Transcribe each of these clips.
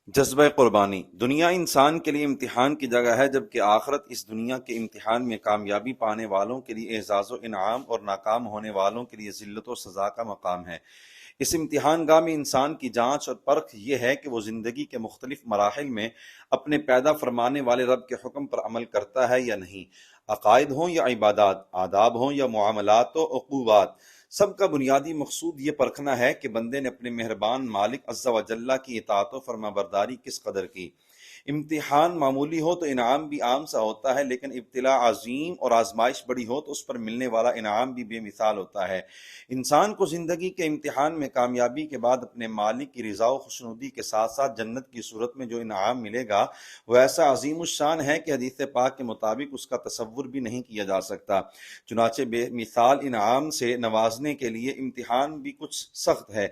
جذبہ قربانی۔ دنیا انسان کے لیے امتحان کی جگہ ہے، جبکہ آخرت اس دنیا کے امتحان میں کامیابی پانے والوں کے لیے اعزاز و انعام اور ناکام ہونے والوں کے لیے ذلت و سزا کا مقام ہے۔ اس امتحان گاہ میں انسان کی جانچ اور پرکھ یہ ہے کہ وہ زندگی کے مختلف مراحل میں اپنے پیدا فرمانے والے رب کے حکم پر عمل کرتا ہے یا نہیں۔ عقائد ہوں یا عبادات، آداب ہوں یا معاملات و عقوبات، سب کا بنیادی مقصود یہ پرکھنا ہے کہ بندے نے اپنے مہربان مالک عز و جل کی اطاعت و فرما برداری کس قدر کی۔ امتحان معمولی ہو تو انعام بھی عام سا ہوتا ہے، لیکن ابتلا عظیم اور آزمائش بڑی ہو تو اس پر ملنے والا انعام بھی بے مثال ہوتا ہے۔ انسان کو زندگی کے امتحان میں کامیابی کے بعد اپنے مالک کی رضا و خوشنودی کے ساتھ ساتھ جنت کی صورت میں جو انعام ملے گا وہ ایسا عظیم الشان ہے کہ حدیث پاک کے مطابق اس کا تصور بھی نہیں کیا جا سکتا۔ چنانچہ بے مثال انعام سے نوازنے کے لیے امتحان بھی کچھ سخت ہے۔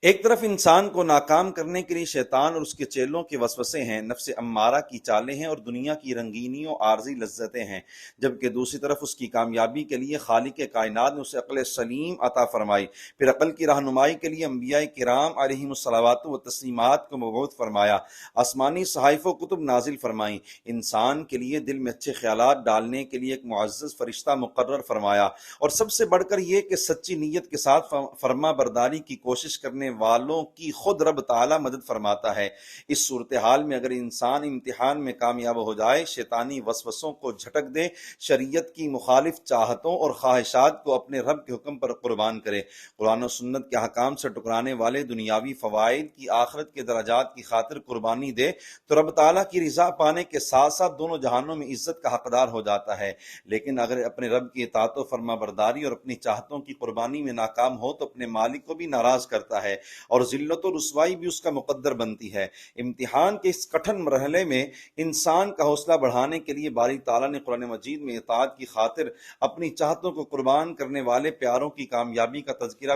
ایک طرف انسان کو ناکام کرنے کے لیے شیطان اور اس کے چیلوں کے وسوسے ہیں، نفس امارہ کی چالیں ہیں اور دنیا کی رنگینیوں عارضی لذتیں ہیں، جبکہ دوسری طرف اس کی کامیابی کے لیے خالق کائنات نے اسے عقل سلیم عطا فرمائی، پھر عقل کی رہنمائی کے لیے انبیاء کرام علیہم الصلوات و تسلیمات کو مبعوث فرمایا، آسمانی صحائف و کتب نازل فرمائیں، انسان کے لیے دل میں اچھے خیالات ڈالنے کے لیے ایک معزز فرشتہ مقرر فرمایا، اور سب سے بڑھ کر یہ کہ سچی نیت کے ساتھ فرما برداری کی کوشش کرنے والوں کی خود رب تعالی مدد فرماتا ہے۔ اس صورتحال میں اگر انسان امتحان میں کامیاب ہو جائے، شیطانی وسوسوں کو جھٹک دے، شریعت کی مخالف چاہتوں اور خواہشات کو اپنے رب کے حکم پر قربان کرے، قرآن و سنت کے احکام سے ٹکرانے والے دنیاوی فوائد کی آخرت کے درجات کی خاطر قربانی دے، تو رب تعالیٰ کی رضا پانے کے ساتھ ساتھ دونوں جہانوں میں عزت کا حقدار ہو جاتا ہے۔ لیکن اگر اپنے رب کی اطاعت و فرما برداری اور اپنی چاہتوں کی قربانی میں ناکام ہو تو اپنے مالک کو بھی ناراض کرتا ہے اور ذلت و رسوائی بھی اس کا مقدر بنتی ہے۔ امتحان کے اس کٹھن مرحلے میں انسان کا حوصلہ بڑھانے کے لیے باری تعالیٰ نے قرآن مجید میں اطاعت کی خاطر اپنی چاہتوں کو قربان کرنے والے پیاروں کی کامیابی کا تذکرہ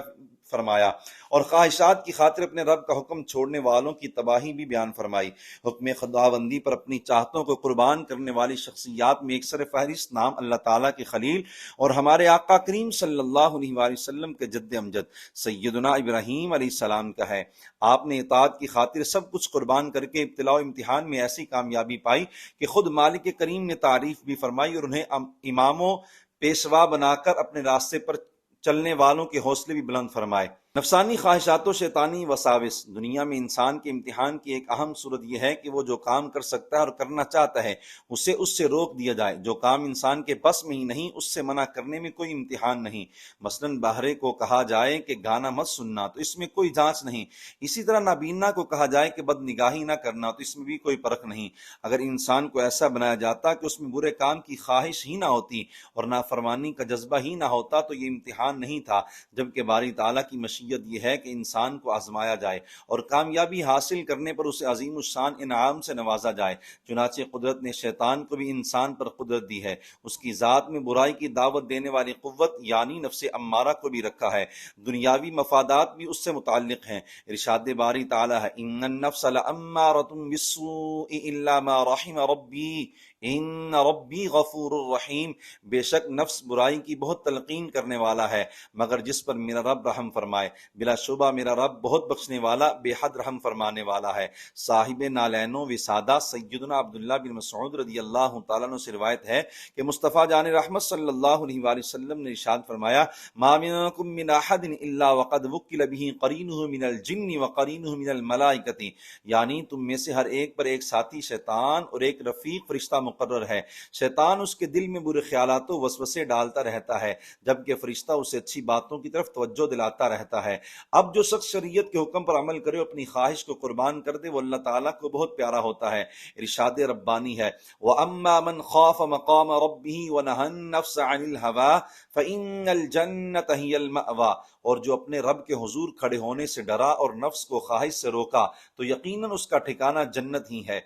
فرمایا اور خواہشات کی خاطر اپنے رب کا حکم چھوڑنے والوں کی تباہی بھی بیان فرمائی۔ حکم خداوندی پر اپنی چاہتوں کو قربان کرنے والی شخصیات میں ایک سر فہرست نام اللہ تعالیٰ کے خلیل اور ہمارے آقا کریم صلی اللہ علیہ وآلہ وسلم کے جد امجد سیدنا ابراہیم علیہ السلام کا ہے۔ آپ نے اطاعت کی خاطر سب کچھ قربان کر کے ابتلاء و امتحان میں ایسی کامیابی پائی کہ خود مالک کریم نے تعریف بھی فرمائی اور انہیں امام و پیشوا بنا کر اپنے راستے پر چلنے والوں کے حوصلے بھی بلند فرمائے۔ نفسانی خواہشات و شیطانی وساوس۔ دنیا میں انسان کے امتحان کی ایک اہم صورت یہ ہے کہ وہ جو کام کر سکتا ہے اور کرنا چاہتا ہے اسے اس سے روک دیا جائے، جو کام انسان کے بس میں ہی نہیں اس سے منع کرنے میں کوئی امتحان نہیں۔ مثلاً بہرے کو کہا جائے کہ گانا مت سننا تو اس میں کوئی جانچ نہیں، اسی طرح نابینا کو کہا جائے کہ بد نگاہی نہ کرنا تو اس میں بھی کوئی پرکھ نہیں۔ اگر انسان کو ایسا بنایا جاتا کہ اس میں برے کام کی خواہش ہی نہ ہوتی اور نافرمانی کا جذبہ ہی نہ ہوتا تو یہ امتحان نہیں تھا، جبکہ باری تعالیٰ کی مشیت یہ ہے کہ انسان کو آزمایا جائے اور کامیابی حاصل کرنے پر اسے عظیم الشان انعام سے نوازا جائے۔ چنانچہ قدرت نے شیطان کو بھی انسان پر قدرت دی ہے، اس کی ذات میں برائی کی دعوت دینے والی قوت یعنی نفس امارہ کو بھی رکھا ہے، دنیاوی مفادات بھی اس سے متعلق ہیں۔ ارشاد باری تعالیٰ ہے ان النفس لامارۃ بالسوء الا ما رحم ربی ان ربی غفور الرحیم، بے شک نفس برائی کی بہت تلقین کرنے والا ہے مگر جس پر میرا رب رحم فرمائے، بلا شبہ میرا رب بہت بخشنے والا بے حد رحم فرمانے والا ہے۔ صاحب نالین و وسادہ سیدنا عبداللہ بن مسعود رضی اللہ تعالیٰ عنہ سے روایت ہے کہ مصطفیٰ جان رحمت صلی اللہ علیہ وآلہ وسلم نے ارشاد فرمایا ما منکم من احد الا وقد وکل به قرینہ من الجن وقرینہ من الملائکۃ، یعنی تم میں سے ہر ایک پر ایک ساتھی شیطان اور ایک رفیق فرشتہ مقرر ہے۔ شیطان اس کے دل میں برے خیالات و وسوسے ڈالتا رہتا ہے جبکہ فرشتہ اسے اچھی باتوں کی طرف توجہ دلاتا رہتا ہے۔ اب جو شخص شریعت کے حکم پر عمل کرے اپنی خواہش کو قربان کر دے وہ اللہ تعالیٰ کو بہت پیارا ہوتا ہے۔ ارشاد ربانی ہے وَأَمَّا مَنْ خَافَ مَقَامَ رَبِّهِ وَنَهَى النَّفْسَ عَنِ الْهَوَىٰ فَإِنَّ الْجَنَّةَ هِيَ الْمَأْوَىٰ، اور جو اپنے رب کے حضور کھڑے ہونے سے ڈرا اور نفس کو خواہش سے روکا تو یقیناً اس کا ٹھکانہ جنت ہی ہے۔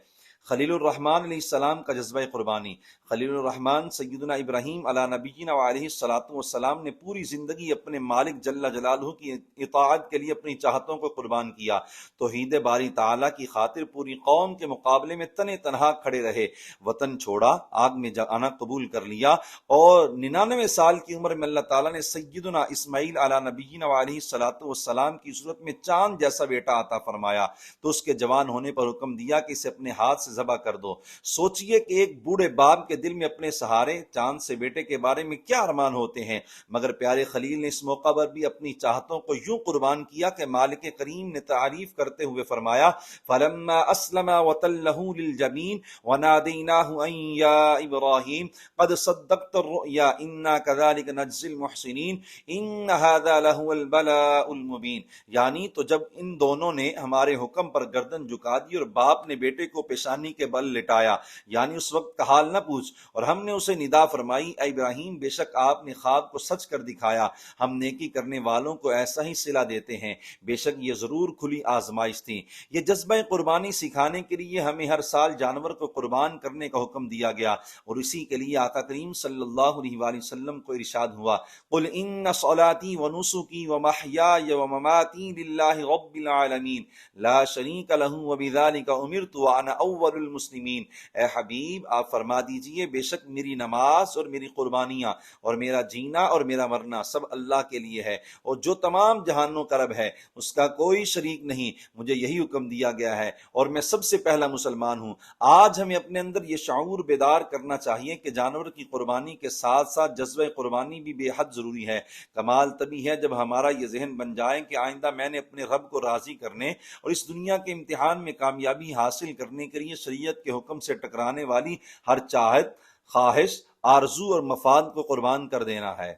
خلیل الرحمن علیہ السلام کا جذبہ قربانی۔ خلیل الرحمن سیدنا ابراہیم علی نبینا علیہ الصلوۃ والسلام نے پوری زندگی اپنے مالک جل جلالہ کی اطاعت کے لیے اپنی چاہتوں کو قربان کیا۔ توحید باری تعالیٰ کی خاطر پوری قوم کے مقابلے میں تنے تنہا کھڑے رہے، وطن چھوڑا، آگ میں جانا قبول کر لیا، اور 99 سال کی عمر میں اللہ تعالیٰ نے سیدنا اسماعیل علی نبینا علیہ الصلوۃ والسلام کی صورت میں چاند جیسا بیٹا عطا فرمایا تو اس کے جوان ہونے پر حکم دیا کہ اسے اپنے ہاتھ سے ذبح کر دو۔ سوچئے کہ ایک بوڑھے باپ کے دل میں اپنے سہارے چاند سے بیٹے کے بارے میں کیا ارمان ہوتے ہیں، مگر پیارے خلیل نے اس موقع پر بھی اپنی چاہتوں کو یوں قربان کیا کہ مالک کریم نے تعریف کرتے ہوئے فرمایا فلما اسلم وتلہ للجبین ونادیناہ ان یا ابراہیم قد صدقت الرؤیا انا كذلك نجزی المحسنین ان هذا لهو البلاء المبین۔ یعنی تو جب ان دونوں نے ہمارے حکم پر گردن جھکا دی اور باپ نے بیٹے کو پیشانی کے بل لٹایا، یعنی اس وقت کا حال نہ پوچھ، اور ہم نے اسے ندا فرمائی اے ابراہیم بے شک آپ نے خواب کو سچ کر دکھایا، ہم نیکی کرنے والوں کو ایسا ہی صلہ دیتے ہیں، بے شک یہ ضرور کھلی آزمائش تھی۔ یہ جذبہ قربانی سکھانے کے لیے ہمیں ہر سال جانور کو قربان کرنے کا حکم دیا گیا، اور اسی کے لیے آقا کریم صلی اللہ علیہ وآلہ وسلم کو ارشاد ہوا قل ان صلاتی ونسکی ومحیای ومماتی للہ رب العالمین لا شریک لہ وبذلک امرت وانا اول المسلمین۔ اے حبیب آپ فرما دیجئے بے شک میری نماز اور میری قربانیاں اور میرا جینا اور میرا مرنا سب اللہ کے لیے ہے، اور جو تمام جہانوں کا رب ہے اس کا کوئی شریک نہیں، مجھے یہی حکم دیا گیا ہے اور میں سب سے پہلا مسلمان ہوں۔ آج ہمیں اپنے اندر یہ شعور بیدار کرنا چاہیے کہ جانور کی قربانی کے ساتھ ساتھ جذبہ قربانی بھی بے حد ضروری ہے۔ کمال تبھی ہے جب ہمارا یہ ذہن بن جائے کہ آئندہ میں نے اپنے رب کو راضی کرنے اور اس دنیا کے امتحان میں کامیابی حاصل کرنے کے لیے شریعت کے حکم سے ٹکرانے والی ہر چاہت، خواہش، آرزو اور مفاد کو قربان کر دینا ہے۔